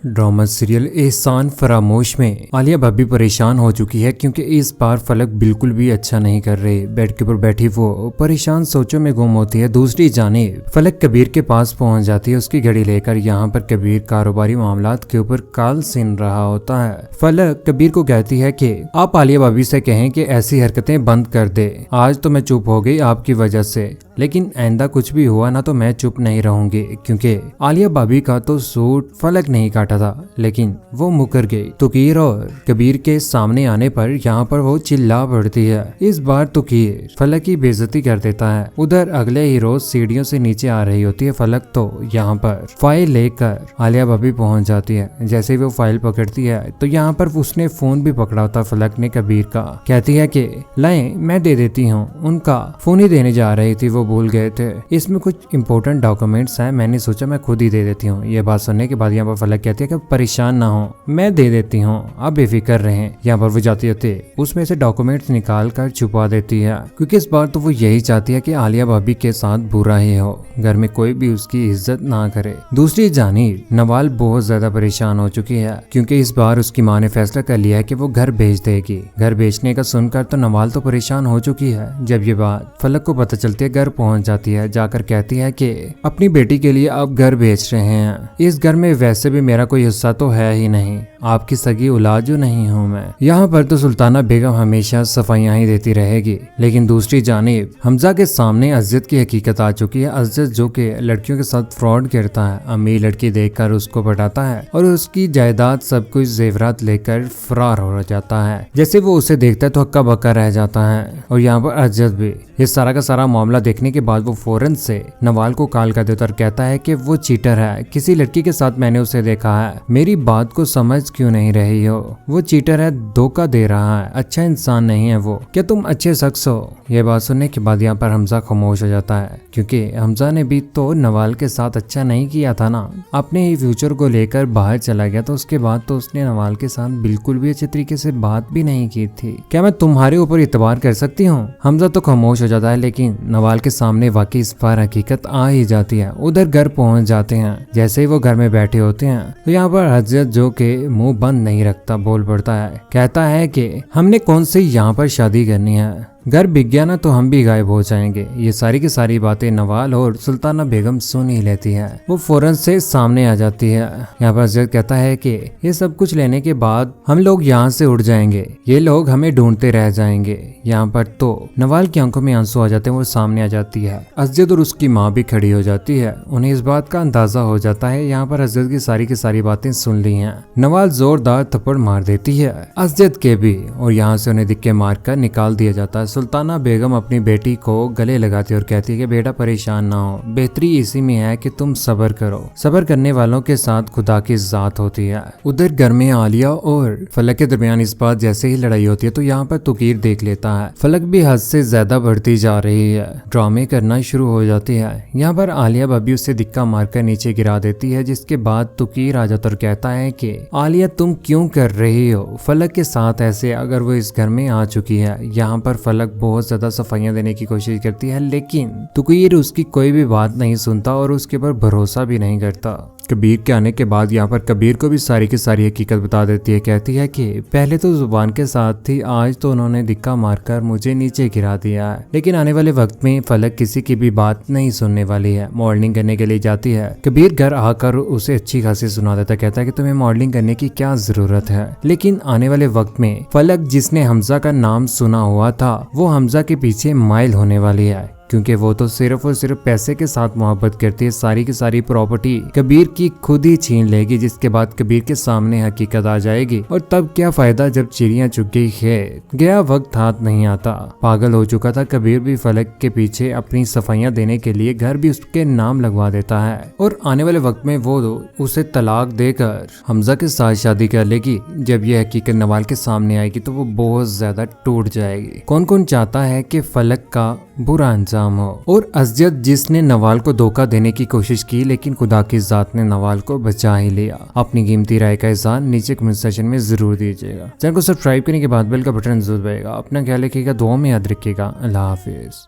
Drama serial एहसान फरामोश में आलिया भाभी परेशान हो चुकी है क्योंकि इस बार फलक बिल्कुल भी अच्छा नहीं कर रही। बेड के ऊपर बैठी वो परेशान सोचों में गुम होती है। दूसरी जानिब फलक कबीर के पास पहुंच जाती है उसकी घड़ी लेकर। यहाँ पर कबीर कारोबारी मामलात के ऊपर काल सुन रहा होता है। फलक कबीर को कहती है कि आप आलिया भाभी से कहें कि ऐसी हरकतें बंद कर दे। आज तो मैं चुप हो गई आपकी वजह से, लेकिन आइंदा कुछ भी हुआ ना तो मैं चुप नहीं रहूंगी, क्योंकि आलिया भाभी का तो सूट फलक नहीं काटा था, लेकिन वो मुकर गई। तुकीर और कबीर के सामने आने पर यहाँ पर वो चिल्ला पड़ती है। इस बार तुकीर फलक की बेइज्जती कर देता है। उधर अगले ही रोज सीढ़ियों से नीचे आ रही होती है फलक, तो यहाँ पर फाइल लेकर आलिया भाभी पहुंच जाती है। जैसे ही वो फाइल पकड़ती है तो यहाँ पर उसने फोन भी पकड़ा होता फलक ने कबीर का। कहती है कि लाएं मैं दे देती हूँ, उनका फोन ही देने जा रही थी, वो भूल गए थे, इसमें कुछ इंपॉर्टेंट डॉक्यूमेंट्स हैं, मैंने सोचा मैं खुद ही दे देती हूँ। ये बात सुनने के बाद यहाँ पर फलक कहती है कि परेशान ना हो, मैं दे देती हूँ, आप बेफिक्र रहें। यहाँ पर वो जाती होती उसमें से डॉक्यूमेंट्स निकाल कर छुपा देती है, क्योंकि इस बार तो वो यही चाहती है कि आलिया भाभी के साथ बुरा ही हो, घर में कोई भी उसकी इज्जत ना करे। दूसरी जानिब नवाल बहुत ज्यादा परेशान हो चुकी है, क्योंकि इस बार उसकी माँ ने फैसला कर लिया है कि वो घर भेज देगी। घर बेचने का सुनकर तो नवाल तो परेशान हो चुकी है। जब ये बात फलक को पता चलती है, घर पहुंच जाती है। जाकर कहती है कि अपनी बेटी के लिए आप घर बेच रहे हैं, इस घर में वैसे भी मेरा कोई हिस्सा तो है ही नहीं, आपकी सगी औलाद जो नहीं हूँ मैं। यहाँ पर तो सुल्ताना बेगम हमेशा सफाइयाँ ही देती रहेगी, लेकिन दूसरी जानिब हमजा के सामने अज़ियत की हकीकत आ चुकी है। अज़ियत जो कि लड़कियों के साथ फ्रॉड करता है, अमीर लड़की देखकर उसको पटाता है और उसकी जायदाद सब कुछ जेवरात लेकर फरार हो जाता है। जैसे वो उसे देखता है तो हक्का बक्का रह जाता है। और यहाँ पर अज़ियत भी ये सारा का सारा मामला देखने के बाद वो फौरन से नवाल को कॉल कर देता और कहता है कि वो चीटर है, किसी लड़की के साथ मैंने उसे देखा है, मेरी बात को समझ क्यों नहीं रही हो, वो चीटर है, धोखा दे रहा है, अच्छा इंसान नहीं है वो, क्या तुम अच्छे शख्स हो। ये बात सुनने के बाद यहाँ पर हमजा खामोश हो जाता है, क्योंकि हमजा ने भी तो नवाल के साथ अच्छा नहीं किया था ना, अपने ही फ्यूचर को लेकर बाहर चला गया, तो उसके बाद तो उसने नवाल के साथ बिल्कुल भी अच्छे तरीके से बात भी नहीं की थी। क्या मैं तुम्हारे ऊपर इतबार कर सकती हूँ। हमजा तो खामोश हो जाता है, लेकिन नवाल के सामने वाकई इस बार हकीकत आ ही जाती है। उधर घर पहुंच जाते हैं। जैसे ही वो घर में बैठे होते हैं तो यहाँ पर अज़ियत जो के मुंह बंद नहीं रखता बोल पड़ता है। कहता है कि हमने कौन सी यहाँ पर शादी करनी है, घर बिक गया ना तो हम भी गायब हो जाएंगे। ये सारी की सारी बातें नवाल और सुल्ताना बेगम सुन ही लेती है। वो फौरन से सामने आ जाती है। यहाँ पर अज़ियत कहता है कि ये सब कुछ लेने के बाद हम लोग यहाँ से उड़ जाएंगे, ये लोग हमें ढूंढते रह जाएंगे। यहाँ पर तो नवाल की आंखों में आंसू आ जाते हैं, वो सामने आ जाती है। अज़ियत और उसकी माँ भी खड़ी हो जाती है। उन्हें इस बात का अंदाजा हो जाता है यहाँ पर अज़ियत की सारी बातें सुन ली है। नवाल जोरदार थप्पड़ मार देती है अज़ियत के भी, और यहाँ से उन्हें दिक्के मार कर निकाल दिया जाता है। सुल्ताना बेगम अपनी बेटी को गले लगाती और कहती है कि बेटा परेशान ना हो, बेहतरी इसी में है कि तुम सब्र करो, सब्र करने वालों के साथ खुदा की जात होती है। उधर घर में आलिया और फलक के दरमियान इस बात जैसे ही लड़ाई होती है तो यहाँ पर तुकीर देख लेता है। फलक भी हद से ज्यादा बढ़ती जा रही है, ड्रामे करना शुरू हो जाती है। यहाँ पर आलिया भाभी उसे दिक्का मारकर नीचे गिरा देती है, जिसके बाद तुकीर आ जाता और कहता है कि आलिया तुम क्यों कर रही हो फलक के साथ ऐसे, अगर वो इस घर में आ चुकी है। यहाँ पर फलक बहुत ज्यादा सफाइयां देने की कोशिश करती है, लेकिन तुकीर उसकी कोई भी बात नहीं सुनता और उसके ऊपर भरोसा भी नहीं करता। कबीर के आने के बाद यहाँ पर कबीर को भी सारी की सारी हकीकत बता देती है। कहती है कि पहले तो जुबान के साथ थी, आज तो उन्होंने दिक्का मारकर मुझे नीचे गिरा दिया है, लेकिन आने वाले वक्त में फलक किसी की भी बात नहीं सुनने वाली है। मॉडलिंग करने के लिए जाती है। कबीर घर आकर उसे अच्छी खासी सुना देता, कहता है कि तुम्हें मॉडलिंग करने की क्या जरूरत है। लेकिन आने वाले वक्त में फलक जिसने हमजा का नाम सुना हुआ था वो हमजा के पीछे माइल होने वाली है, क्योंकि वो तो सिर्फ और सिर्फ पैसे के साथ मोहब्बत करती है। सारी की सारी प्रॉपर्टी कबीर की खुद ही छीन लेगी, जिसके बाद कबीर के सामने हकीकत आ जाएगी। और तब क्या फायदा जब चिड़िया चुग गई है, गया वक्त हाथ नहीं आता। पागल हो चुका था कबीर भी फलक के पीछे अपनी सफाइयां देने के लिए घर भी उसके नाम लगवा देता है, और आने वाले वक्त में वो उसे तलाक देकर हमजा के साथ शादी कर लेगी। जब ये हकीकत नवाल के सामने आएगी तो वो बहुत ज्यादा टूट जाएगी। कौन कौन चाहता है कि फलक का बुरा अंजाम हो। और अज़ियत जिसने नवाल को धोखा देने की कोशिश की, लेकिन खुदा की जात ने नवाल को बचा ही लिया। अपनी कीमती राय का एहसान नीचे कमेंट सेक्शन में जरूर दीजिएगा। चैनल को सब्सक्राइब करने के बाद बेल का बटन जरूर दबाइएगा। अपना ख्याल रखिएगा, दुआ में याद रखिएगा। अल्लाह हाफिज।